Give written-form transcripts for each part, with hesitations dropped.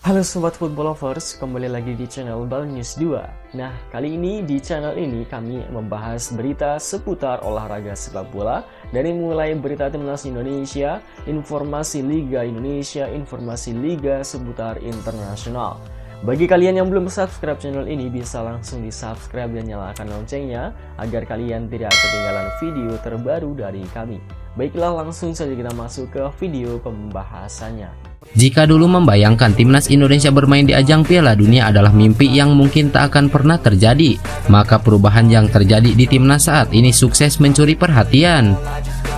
Halo Sobat Football Lovers, kembali lagi di channel Bal News 2. Nah, kali ini di channel ini kami membahas berita seputar olahraga sepak bola. Dari mulai berita timnas Indonesia, informasi Liga Indonesia, informasi Liga seputar internasional. Bagi kalian yang belum subscribe channel ini, bisa langsung di subscribe dan nyalakan loncengnya agar kalian tidak ketinggalan video terbaru dari kami. Baiklah, langsung saja kita masuk ke video pembahasannya. Jika dulu membayangkan timnas Indonesia bermain di ajang Piala Dunia adalah mimpi yang mungkin tak akan pernah terjadi, maka perubahan yang terjadi di timnas saat ini sukses mencuri perhatian.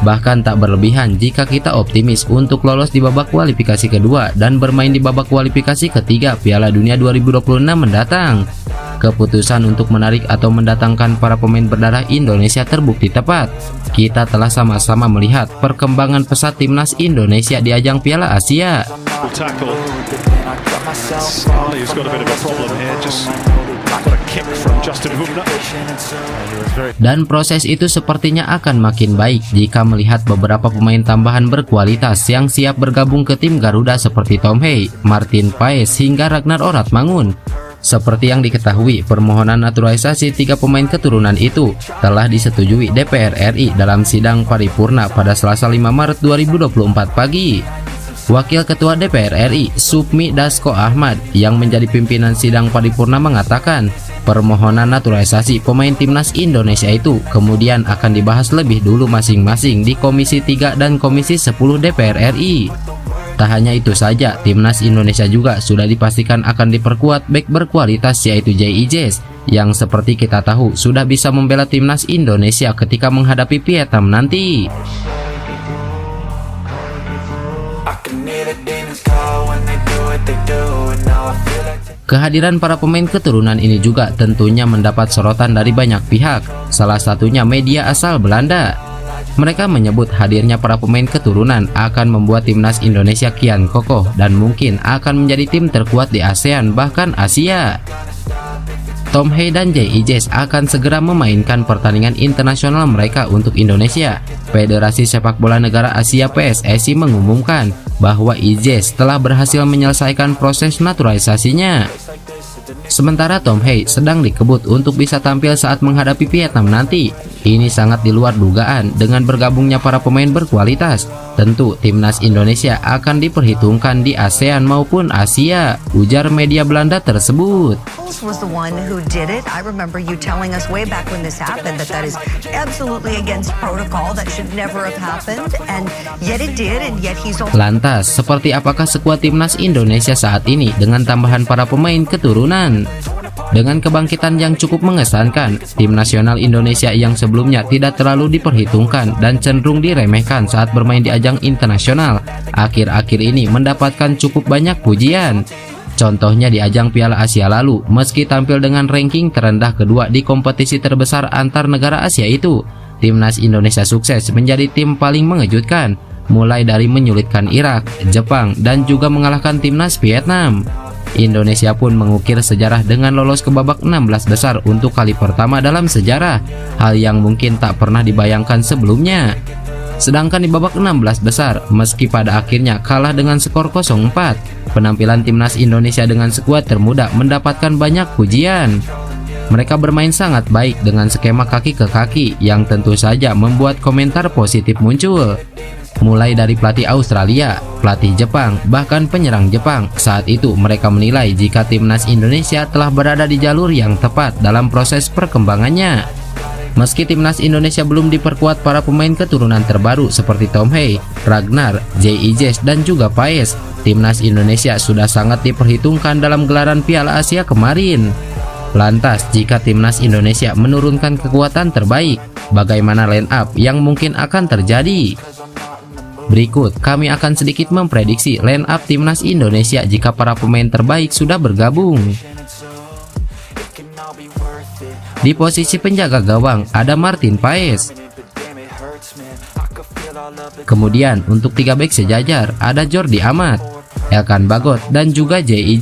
Bahkan tak berlebihan jika kita optimis untuk lolos di babak kualifikasi kedua dan bermain di babak kualifikasi ketiga Piala Dunia 2026 mendatang. Keputusan untuk menarik atau mendatangkan para pemain berdarah Indonesia terbukti tepat. Kita telah sama-sama melihat perkembangan pesat timnas Indonesia di ajang Piala Asia. Dan proses itu sepertinya akan makin baik jika melihat beberapa pemain tambahan berkualitas yang siap bergabung ke tim Garuda seperti Tom Hey, Martin Paes hingga Ragnar Orathmangun. Seperti yang diketahui, permohonan naturalisasi 3 pemain keturunan itu telah disetujui DPR RI dalam sidang paripurna pada Selasa 5 Maret 2024 pagi. Wakil Ketua DPR RI, Supmi Dasko Ahmad, yang menjadi pimpinan sidang paripurna mengatakan, permohonan naturalisasi pemain timnas Indonesia itu kemudian akan dibahas lebih dulu masing-masing di Komisi 3 dan Komisi 10 DPR RI. Tak hanya itu saja, timnas Indonesia juga sudah dipastikan akan diperkuat bek berkualitas yaitu J.I. yang seperti kita tahu sudah bisa membela timnas Indonesia ketika menghadapi Vietnam nanti. Kehadiran para pemain keturunan ini juga tentunya mendapat sorotan dari banyak pihak, salah satunya media asal Belanda. Mereka menyebut hadirnya para pemain keturunan akan membuat timnas Indonesia kian kokoh dan mungkin akan menjadi tim terkuat di ASEAN bahkan Asia. Tom Hey dan J.I. akan segera memainkan pertandingan internasional mereka untuk Indonesia. Federasi Sepak Bola Negara Asia PSSI mengumumkan bahwa Ijaz telah berhasil menyelesaikan proses naturalisasinya. Sementara Tom Hey sedang dikebut untuk bisa tampil saat menghadapi Vietnam nanti. Ini sangat di luar dugaan dengan bergabungnya para pemain berkualitas. Tentu timnas Indonesia akan diperhitungkan di ASEAN maupun Asia, ujar media Belanda tersebut. Was the one who did it. I remember you telling us way back when this happened that is absolutely against protocol, that should never have happened, and yet it did, and yet he's also... Lantas, seperti apakah skuad timnas Indonesia saat ini dengan tambahan para pemain keturunan? Dengan kebangkitan yang cukup mengesankan, tim nasional Indonesia yang sebelumnya tidak terlalu diperhitungkan dan cenderung diremehkan saat bermain di ajang internasional, akhir-akhir ini mendapatkan cukup banyak pujian. Contohnya di ajang Piala Asia lalu, meski tampil dengan ranking terendah kedua di kompetisi terbesar antar negara Asia itu, timnas Indonesia sukses menjadi tim paling mengejutkan, mulai dari menyulitkan Irak, Jepang, dan juga mengalahkan timnas Vietnam. Indonesia pun mengukir sejarah dengan lolos ke babak 16 besar untuk kali pertama dalam sejarah, hal yang mungkin tak pernah dibayangkan sebelumnya. Sedangkan di babak 16 besar, meski pada akhirnya kalah dengan skor 0-4, penampilan timnas Indonesia dengan skuad termuda mendapatkan banyak pujian. Mereka bermain sangat baik dengan skema kaki ke kaki yang tentu saja membuat komentar positif muncul. Mulai dari pelatih Australia, pelatih Jepang, bahkan penyerang Jepang, saat itu mereka menilai jika timnas Indonesia telah berada di jalur yang tepat dalam proses perkembangannya. Meski timnas Indonesia belum diperkuat para pemain keturunan terbaru seperti Tom Hey, Ragnar, J.I. dan juga Paes, timnas Indonesia sudah sangat diperhitungkan dalam gelaran Piala Asia kemarin. Lantas, jika timnas Indonesia menurunkan kekuatan terbaik, bagaimana line up yang mungkin akan terjadi? Berikut kami akan sedikit memprediksi line up timnas Indonesia jika para pemain terbaik sudah bergabung. Di posisi penjaga gawang ada Martin Paes. Kemudian untuk 3 bek sejajar ada Jordi Amat, Elkan Bagot, dan juga J.I.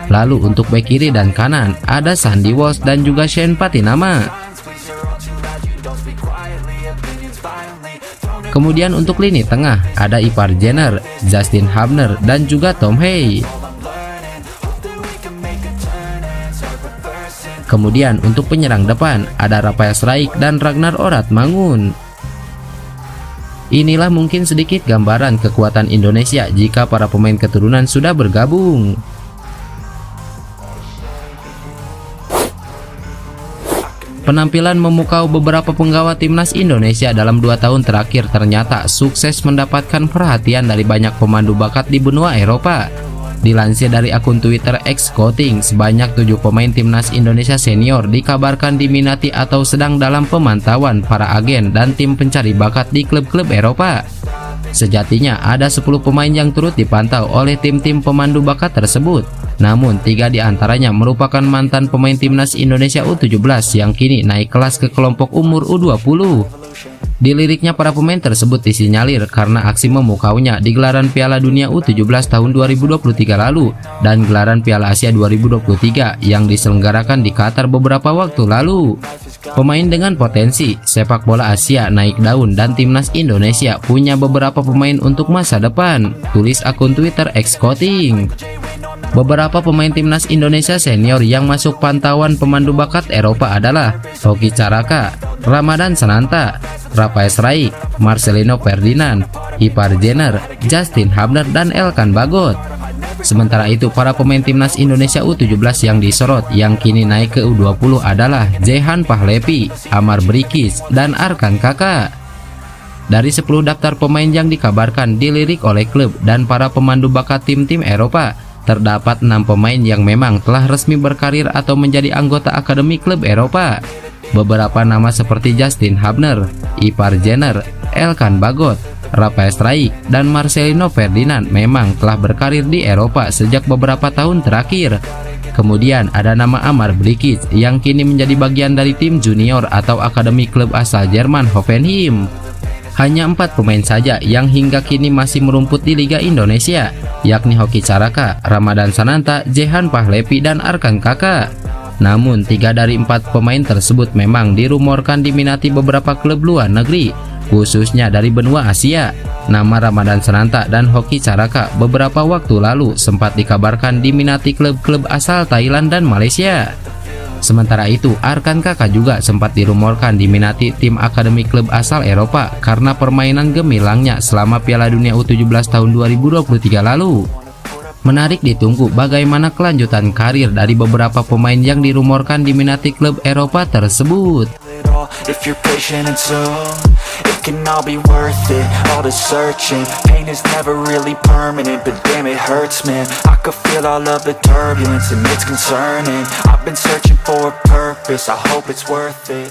Lalu untuk bek kiri dan kanan ada Sandy Walsh dan juga Shane Patinama. Kemudian untuk lini tengah ada Ipar Jenner, Justin Hubner, dan juga Tom Hay. Kemudian untuk penyerang depan ada Rafael Struijk dan Ragnar Oratmangun. Inilah mungkin sedikit gambaran kekuatan Indonesia jika para pemain keturunan sudah bergabung. Penampilan memukau beberapa penggawa timnas Indonesia dalam 2 tahun terakhir ternyata sukses mendapatkan perhatian dari banyak pemandu bakat di benua Eropa. Dilansir dari akun Twitter X-Scouting, sebanyak 7 pemain timnas Indonesia senior dikabarkan diminati atau sedang dalam pemantauan para agen dan tim pencari bakat di klub-klub Eropa. Sejatinya ada 10 pemain yang turut dipantau oleh tim-tim pemandu bakat tersebut. Namun 3 diantaranya merupakan mantan pemain timnas Indonesia U17 yang kini naik kelas ke kelompok umur U20. Di liriknya para pemain tersebut disinyalir karena aksi memukaunya di gelaran Piala Dunia U17 tahun 2023 lalu dan gelaran Piala Asia 2023 yang diselenggarakan di Qatar beberapa waktu lalu. Pemain dengan potensi sepak bola Asia naik daun dan timnas Indonesia punya beberapa pemain untuk masa depan, tulis akun Twitter X-Scouting. Beberapa pemain timnas Indonesia senior yang masuk pantauan pemandu bakat Eropa adalah Hoki Caraka, Ramadan Sananta, Rafael Struijk, Marcelino Ferdinand, Ipar Jenner, Justin Hubner, dan Elkan Bagot. Sementara itu, para pemain timnas Indonesia U17 yang disorot yang kini naik ke U20 adalah Jehan Pahlevi, Amar Brikis, dan Arkan Kakak. Dari 10 daftar pemain yang dikabarkan dilirik oleh klub dan para pemandu bakat tim-tim Eropa, terdapat 6 pemain yang memang telah resmi berkarir atau menjadi anggota akademi klub Eropa. Beberapa nama seperti Justin Hubner, Ipar Jenner, Elkan Bagot, Rafael Struijk, dan Marcelino Ferdinand memang telah berkarir di Eropa sejak beberapa tahun terakhir. Kemudian ada nama Amar Brikis yang kini menjadi bagian dari tim junior atau akademi klub asal Jerman Hoffenheim. Hanya 4 pemain saja yang hingga kini masih merumput di Liga Indonesia, yakni Hoki Caraka, Ramadan Sananta, Jehan Pahlevi, dan Arkan Kakak. Namun 3 dari 4 pemain tersebut memang dirumorkan diminati beberapa klub luar negeri, khususnya dari benua Asia. Nama Ramadan Sananta dan Hoki Caraka beberapa waktu lalu sempat dikabarkan diminati klub-klub asal Thailand dan Malaysia. Sementara itu, Arkan Kakak juga sempat dirumorkan diminati tim akademi klub asal Eropa karena permainan gemilangnya selama Piala Dunia U17 tahun 2023 lalu. Menarik ditunggu bagaimana kelanjutan karir dari beberapa pemain yang dirumorkan diminati klub Eropa tersebut. If you're patient and soon, it can all be worth it. All the searching, pain is never really permanent, but damn it hurts, man. I could feel all of the turbulence and it's concerning. I've been searching for a purpose, I hope it's worth it.